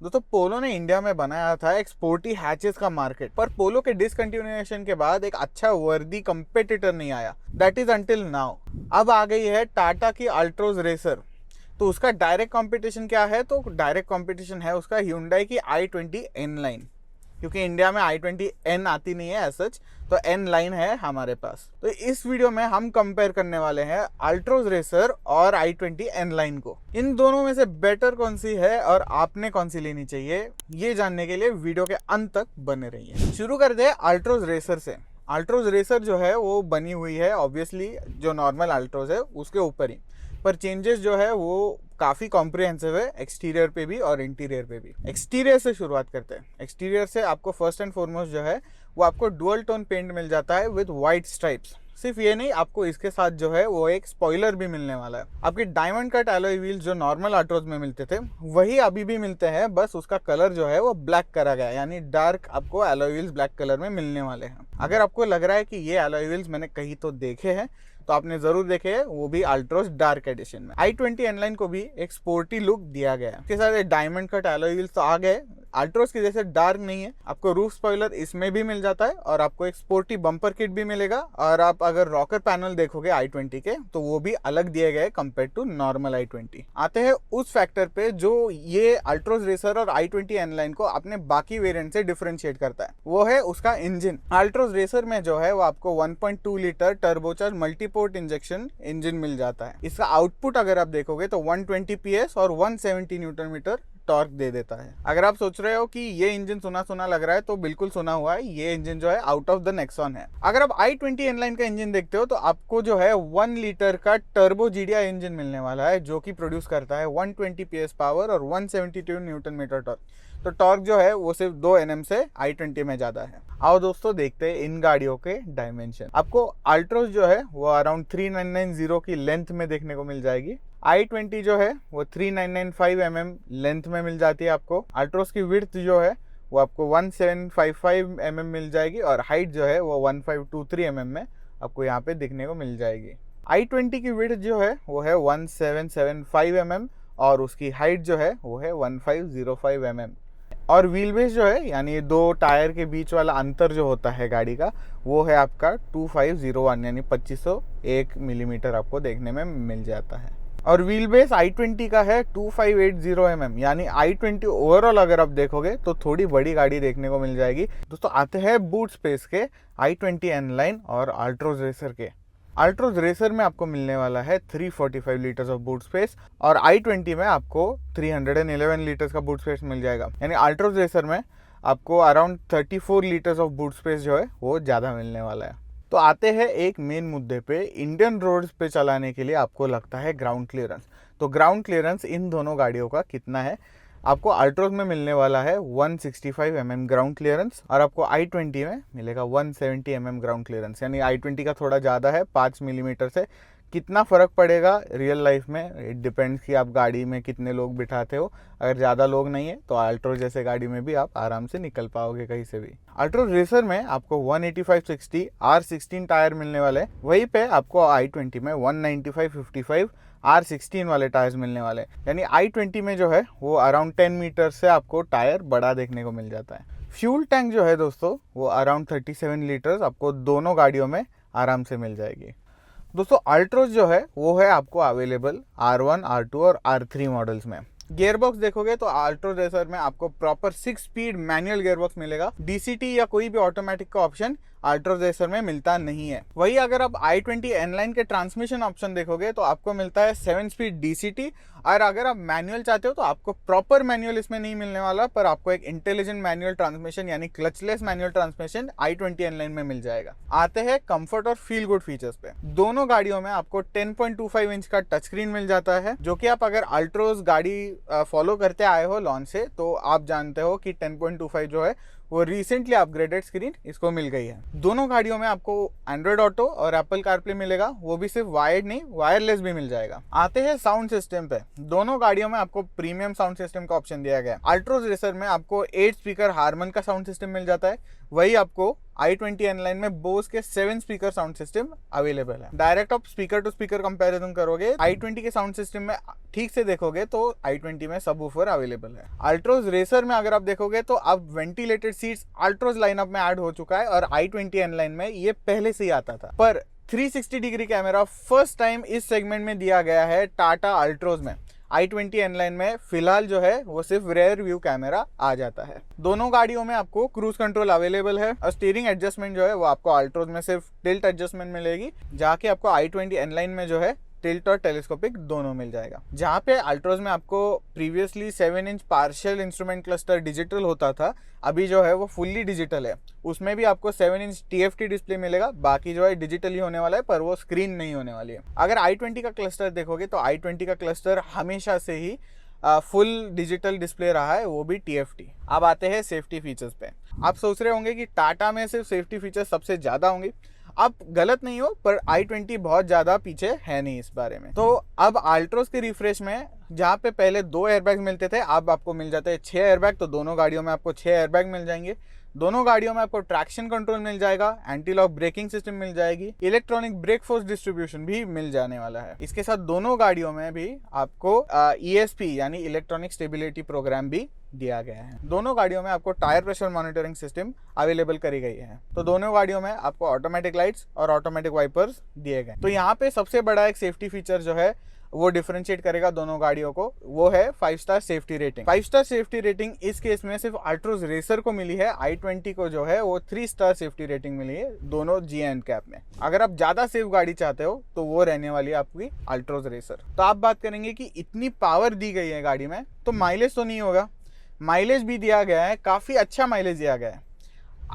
दोस्तों पोलो ने इंडिया में बनाया था एक स्पोर्टी हैचेस का मार्केट, पर पोलो के डिसकंटिन्यूएशन के बाद एक अच्छा वर्दी कंपेटिटर नहीं आया। That is until now. अब आ गई है टाटा की अल्ट्रोज रेसर। तो उसका डायरेक्ट कंपटीशन क्या है? तो डायरेक्ट कंपटीशन है उसका Hyundai की i20 N लाइन, क्योंकि इंडिया में i20 N आती नहीं है एज सच, तो N लाइन है हमारे पास। तो इस वीडियो में हम कंपेयर करने वाले हैं अल्ट्रोज रेसर और i20 N लाइन को। इन दोनों में से बेटर कौन सी है और आपने कौन सी लेनी चाहिए, ये जानने के लिए वीडियो के अंत तक बने रहिए। शुरू कर दे अल्ट्रोज रेसर से। अल्ट्रोज रेसर जो है वो बनी हुई है ऑब्वियसली जो नॉर्मल अल्ट्रोज है उसके ऊपर ही, पर चेंजेस जो है वो काफ़ी कॉम्प्रिहेंसिव है एक्सटीरियर पे भी और इंटीरियर पे भी। एक्सटीरियर से शुरुआत करते हैं। एक्सटीरियर से आपको फर्स्ट एंड फॉरमोस्ट जो है वो आपको डुअल टोन पेंट मिल जाता है विद वाइट स्ट्राइप्स। सिर्फ ये नहीं, आपको इसके साथ जो है वो एक स्पॉइलर भी मिलने वाला है। आपके डायमंड कट एलॉय व्हील्स जो नॉर्मल अल्ट्रोज में मिलते थे वही अभी भी मिलते हैं, बस उसका कलर जो है वो ब्लैक करा गया है, यानी डार्क आपको एलॉय व्हील्स ब्लैक कलर में मिलने वाले हैं। अगर आपको लग रहा है कि ये एलॉय व्हील्स मैंने कहीं तो देखे हैं, तो आपने जरूर देखे हैं, वो भी अल्ट्रोज डार्क एडिशन में। i20 N लाइन को भी एक स्पोर्टी लुक दिया गया है। इसके साथ डायमंड कट एलॉय व्हील्स तो आ गए, अल्ट्रोज की जैसे डार्क नहीं है। आपको रूफ स्पॉइलर इसमें भी मिल जाता है और आपको एक स्पोर्टी बम्पर किट भी मिलेगा। और आप अगर रॉकर पैनल देखोगे i20 के तो वो भी अलग दिए गए कंपेयर टू नॉर्मल i20। आते हैं उस फैक्टर पे जो ये अल्ट्रोज रेसर और i20 N लाइन को अपने बाकी वेरिएंट से डिफरेंशिएट करता है, वो है उसका इंजन। अल्ट्रोज रेसर में जो है वो आपको 1.2 litre turbocharge multiport injection engine मिल जाता है। इसका आउटपुट अगर आप देखोगे तो 120 PS और 170 न्यूटन मीटर टॉर्क दे देता है। अगर आप सोच रहे हो कि ये इंजन सुना सुना लग रहा है, तो बिल्कुल सुना हुआ है। ये इंजन जो है आउट ऑफ द नेक्सॉन है। अगर आप i20 N लाइन का इंजन देखते हो तो आपको जो है 1 लीटर का टर्बो GDI इंजन मिलने वाला है, जो कि प्रोड्यूस करता है 120 PS पावर और 172 न्यूटन मीटर टॉर्क। तो टॉर्क जो है वो सिर्फ 2 Nm से i20 में ज्यादा है। आओ दोस्तों देखते हैं इन गाड़ियों के डायमेंशन। आपको अल्ट्रोज जो है वो अराउंड 3990 की लेंथ में देखने को मिल जाएगी। i20 जो है वो 3995 mm लेंथ में मिल जाती है आपको। अल्ट्रोज की विड्थ जो है वो आपको 1755 mm मिल जाएगी और हाइट जो है वो 1523 mm में आपको यहाँ पे दिखने को मिल जाएगी। i20 की विड्थ जो है वो है 1775 mm और उसकी हाइट जो है वो है 1505 mm। और व्हील बेस जो है यानी दो टायर के बीच वाला अंतर जो होता है गाड़ी का, वो है आपका 2501 यानी 2501 मिलीमीटर आपको देखने में मिल जाता है। और व्हील बेस i20 का है 2580 mm, यानी i20 ओवरऑल अगर आप देखोगे तो थोड़ी बड़ी गाड़ी देखने को मिल जाएगी। दोस्तों आते हैं बूट स्पेस के i20 N लाइन और अल्ट्रोज रेसर के। अल्ट्रोज रेसर में आपको मिलने वाला है 345 लीटर्स ऑफ बूट स्पेस और i20 में आपको 311 लीटर्स का बूट स्पेस मिल जाएगा। यानी अल्ट्रोज रेसर में आपको around 34 litres of boot space जो है वो ज़्यादा मिलने वाला है। तो आते हैं एक मेन मुद्दे पे। इंडियन रोड्स पे चलाने के लिए आपको लगता है ग्राउंड क्लियरेंस। तो ग्राउंड क्लियरेंस इन दोनों गाड़ियों का कितना है? आपको अल्ट्रोज में मिलने वाला है 165 mm ग्राउंड क्लियरेंस और आपको i20 में मिलेगा 170 mm ग्राउंड क्लियरेंस। यानी i20 का थोड़ा ज़्यादा है 5 मिलीमीटर से। कितना फ़र्क पड़ेगा रियल लाइफ में, इट डिपेंड्स कि आप गाड़ी में कितने लोग बिठाते हो। अगर ज़्यादा लोग नहीं है तो अल्ट्रोज जैसे गाड़ी में भी आप आराम से निकल पाओगे कहीं से भी। अल्ट्रोज रेसर में आपको 185/60 R16 टायर मिलने वाले हैं, वहीं पे आपको i20 में 195/55 R16 वाले टायर्स मिलने वाले। यानी i20 में जो है वो अराउंड 10 मीटर से आपको टायर बड़ा देखने को मिल जाता है। फ्यूल टैंक जो है दोस्तों वो अराउंड 37 लीटर्स आपको दोनों गाड़ियों में आराम से मिल जाएगी। दोस्तों अल्ट्रोज जो है वो है आपको अवेलेबल R1, R2 और R3 मॉडल्स में। गियरबॉक्स देखोगे तो अल्ट्रोज रेसर में आपको प्रॉपर 6 स्पीड मैनुअल गियरबॉक्स मिलेगा। DCT या कोई भी ऑटोमेटिक का ऑप्शन अल्ट्रोज रेसर में मिलता नहीं है। वही अगर आप i20 N लाइन के ट्रांसमिशन ऑप्शन देखोगे तो आपको मिलता है 7 स्पीड DCT, और अगर आप मैनुअल चाहते हो तो आपको प्रॉपर मैनुअल इसमें नहीं मिलने वाला, पर आपको एक इंटेलिजेंट मैनुअल ट्रांसमिशन यानी clutchless manual transmission i20 N line में मिल जाएगा। आते हैं कंफर्ट और फील गुड फीचर्स पे। दोनों गाड़ियों में आपको 10.25 इंच का टच स्क्रीन मिल जाता है, जो कि आप अगर अल्ट्रोज गाड़ी फॉलो करते आए हो लॉन्च से तो आप जानते हो कि 10.25 जो है वो रिसेंटली अपग्रेडेड स्क्रीन इसको मिल गई है। दोनों गाड़ियों में आपको एंड्रॉइड ऑटो और एप्पल कारप्ले मिलेगा, वो भी सिर्फ वायर्ड नहीं वायरलेस भी मिल जाएगा। आते हैं साउंड सिस्टम पे। दोनों गाड़ियों में आपको प्रीमियम साउंड सिस्टम का ऑप्शन दिया गया है। अल्ट्रोज रेसर में आपको 8 स्पीकर हारमन का साउंड सिस्टम मिल जाता है, वही आपको i20 N-Line में बोस के 7 स्पीकर साउंड सिस्टम अवेलेबल है। डायरेक्ट आप स्पीकर टू स्पीकर कंपैरिजन करोगे i20 के साउंड सिस्टम में ठीक से देखोगे तो i20 में सबवूफर अवेलेबल है। अल्ट्रोज रेसर में अगर आप देखोगे तो अब वेंटिलेटेड सीट्स अल्ट्रोज लाइनअप में ऐड हो चुका है और i20 N-Line में ये पहले से ही आता था, पर 360 डिग्री कैमरा फर्स्ट टाइम इस सेगमेंट में दिया गया है टाटा अल्ट्रोज में। i20 N-Line में फिलहाल जो है वो सिर्फ रेयर व्यू कैमरा आ जाता है। दोनों गाड़ियों में आपको क्रूज कंट्रोल अवेलेबल है और स्टीयरिंग एडजस्टमेंट जो है वो आपको अल्ट्रोज में सिर्फ टिल्ट एडजस्टमेंट मिलेगी, जाके आपको i20 N-Line में जो है टिल्ट और टेलीस्कोपिक दोनों मिल जाएगा। जहाँ पे अल्ट्रोज में आपको previously 7 inch partial instrument cluster digital होता था, अभी जो है वो फुल्ली डिजिटल है। उसमें भी आपको 7 इंच TFT डिस्प्ले मिलेगा, बाकी जो है डिजिटल ही होने वाला है, पर वो स्क्रीन नहीं होने वाली है। अगर i20 का क्लस्टर देखोगे तो i20 का क्लस्टर हमेशा से ही फुल डिजिटल डिस्प्ले रहा है, वो भी TFT। अब आते हैं सेफ्टी फीचर्स पे। आप सोच रहे होंगे कि टाटा में सिर्फ सेफ्टी फीचर्स सबसे ज़्यादा होंगे। आप गलत नहीं हो, पर i20 बहुत ज़्यादा पीछे है नहीं इस बारे में। तो अब अल्ट्रोज के रिफ्रेश में जहाँ पे पहले 2 एयरबैग मिलते थे, अब आपको मिल जाते हैं 6 एयरबैग। तो दोनों गाड़ियों में आपको 6 एयरबैग मिल जाएंगे। दोनों गाड़ियों में आपको ट्रैक्शन कंट्रोल मिल जाएगा, एंटी लॉक ब्रेकिंग सिस्टम मिल जाएगी, इलेक्ट्रॉनिक ब्रेक फोर्स डिस्ट्रीब्यूशन भी मिल जाने वाला है। इसके साथ दोनों गाड़ियों में भी आपको ESP यानी इलेक्ट्रॉनिक स्टेबिलिटी प्रोग्राम भी दिया गया है। दोनों गाड़ियों में आपको tyre pressure monitoring system available करी गई है। तो दोनों गाड़ियों में आपको ऑटोमेटिक लाइट्स और ऑटोमेटिक वाइपर्स दिए गए। तो यहाँ पे सबसे बड़ा एक सेफ्टी फीचर जो है वो डिफरेंशिएट करेगा दोनों गाड़ियों को, वो है 5 star safety rating. 5 star safety rating इस केस में सिर्फ अल्ट्रोज रेसर को मिली है। i20 को जो है वो 3 स्टार सेफ्टी रेटिंग मिली है दोनों GN कैप में। अगर आप ज्यादा सेफ गाड़ी चाहते हो तो वो रहने वाली है आपकी अल्ट्रोज रेसर। तो आप बात करेंगे कि इतनी पावर दी गई है गाड़ी में, तो माइलेज तो नहीं होगा। माइलेज भी दिया गया है, काफी अच्छा माइलेज दिया गया है।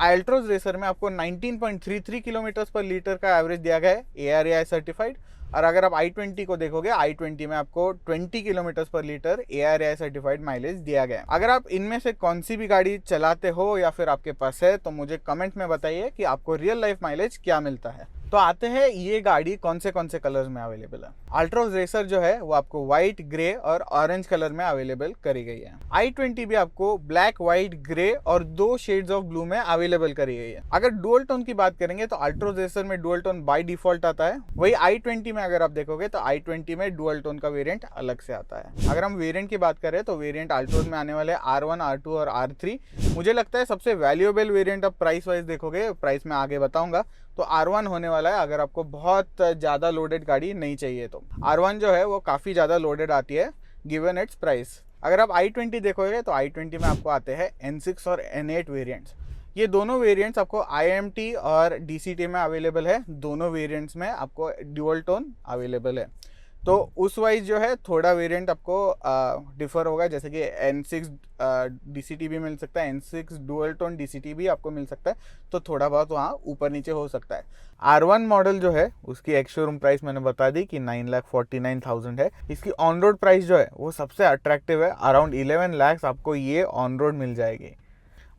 अल्ट्रोज रेसर में आपको 19.33 किलोमीटर पर लीटर का एवरेज दिया गया है, ARAI सर्टिफाइड। और अगर आप i20 को देखोगे, i20 में आपको 20 किलोमीटर पर लीटर ARAI सर्टिफाइड माइलेज दिया गया है। अगर आप इनमें से कौन सी भी गाड़ी चलाते हो या फिर आपके पास है, तो मुझे कमेंट में बताइए कि आपको रियल लाइफ माइलेज क्या मिलता है। तो आते हैं ये गाड़ी कौन से कलर्स में अवेलेबल है। अल्ट्रोज रेसर जो है वो आपको व्हाइट, ग्रे और ऑरेंज कलर में अवेलेबल करी गई है। i20 भी आपको ब्लैक, व्हाइट, ग्रे और 2 शेड्स ऑफ ब्लू में अवेलेबल करी गई है। अगर डुअल टोन की बात करेंगे तो अल्ट्रोज रेसर में डुअल टोन बाय डिफॉल्ट आता है। वही i20 में अगर आप देखोगे तो i20 में डुअल टोन का वेरिएंट अलग से आता है। अगर हम वेरिएंट की बात करें तो वेरिएंट अल्ट्रोज में आने वाले R1, R2 और R3 मुझे लगता है सबसे वैल्यूएबल वेरिएंट। अब प्राइस वाइज देखोगे, प्राइस में आगे बताऊंगा, तो R1 होने वाला है अगर आपको बहुत ज़्यादा लोडेड गाड़ी नहीं चाहिए तो। R1 जो है वो काफ़ी ज़्यादा लोडेड आती है गिवन इट्स प्राइस। अगर आप i20 देखोगे तो i20 में आपको आते हैं N6 और N8 वेरिएंट्स। ये दोनों वेरिएंट्स आपको IMT और DCT में अवेलेबल है। दोनों वेरिएंट्स में आपको ड्यूअल टोन अवेलेबल है। तो उस वाइज जो है थोड़ा वेरिएंट आपको डिफर होगा, जैसे कि N6 DCT भी मिल सकता है, N6 डुअल टोन DCT भी आपको मिल सकता है। तो थोड़ा बहुत वहाँ ऊपर नीचे हो सकता है। R1 मॉडल जो है उसकी एक्स शोरूम प्राइस मैंने बता दी कि 9,49,000 है। इसकी ऑन रोड प्राइस जो है वो सबसे अट्रैक्टिव है, अराउंड 11 लाख आपको ये ऑन रोड मिल जाएगी।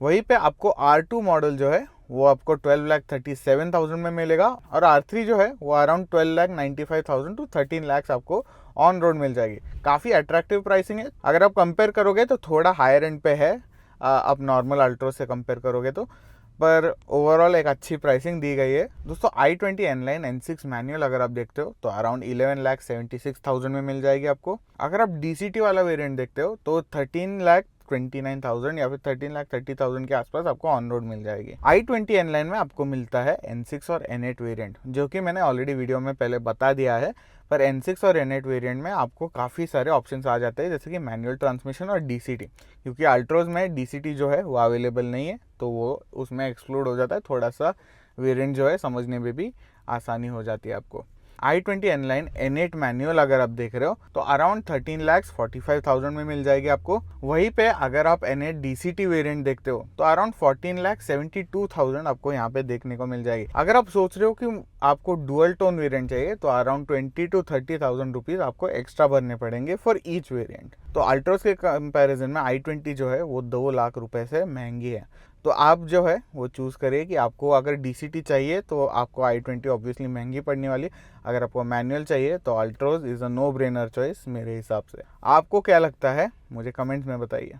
वहीं पे आपको R2 मॉडल जो है वो आपको 12,37,000 में मिलेगा और R3 जो है वो अराउंड 12,95,000 टू 13 लाख आपको ऑन रोड मिल जाएगी। काफ़ी अट्रैक्टिव प्राइसिंग है। अगर आप कंपेयर करोगे तो थोड़ा हायर एंड पे है, आप नॉर्मल अल्ट्रो से कंपेयर करोगे तो, पर ओवरऑल एक अच्छी प्राइसिंग दी गई है। दोस्तों i20 N-Line N6 मैनुअल अगर आप देखते हो तो अराउंड 11,76,000 में मिल जाएगी आपको। अगर आप DCT वाला वेरिएंट देखते हो तो 13,29,000 या फिर 13,30,000 के आसपास आपको ऑन रोड मिल जाएगी। i20 N-Line में आपको मिलता है N6 और N8 वेरिएंट, जो कि मैंने ऑलरेडी वीडियो में पहले बता दिया है। पर N6 और N8 वेरिएंट में आपको काफ़ी सारे ऑप्शंस आ जाते हैं, जैसे कि मैनुअल ट्रांसमिशन और DCT, क्योंकि अल्ट्रोज में DCT जो है वो अवेलेबल नहीं है, तो वो उसमें एक्सक्लूड हो जाता है। थोड़ा सा वेरिएंट जो है समझने में भी आसानी हो जाती है आपको। i20 N-Line N8 मैनुअल अगर आप देख रहे हो तो अराउंड 13,45,000 में मिल जाएगी आपको। वहीं पे अगर आप N8 DCT वेरिएंट देखते हो तो अराउंड 14,72,000 आपको यहाँ पे देखने को मिल जाएगी। अगर आप सोच रहे हो कि आपको डुअल टोन वेरिएंट चाहिए तो अराउंड 20,000 to 30,000 रुपीज़ आपको एक्स्ट्रा भरने पड़ेंगे फॉर ईच वेरिएंट। तो अल्ट्रोज के कंपैरिजन में i20 जो है वो 2 लाख रुपए से महंगी है। तो आप जो है वो चूज़ करिए कि आपको अगर DCT चाहिए तो आपको i20 ऑब्वियसली महंगी पड़ने वाली। अगर आपको मैनुअल चाहिए तो Altroz is a no brainer choice मेरे हिसाब से। आपको क्या लगता है मुझे कमेंट्स में बताइए।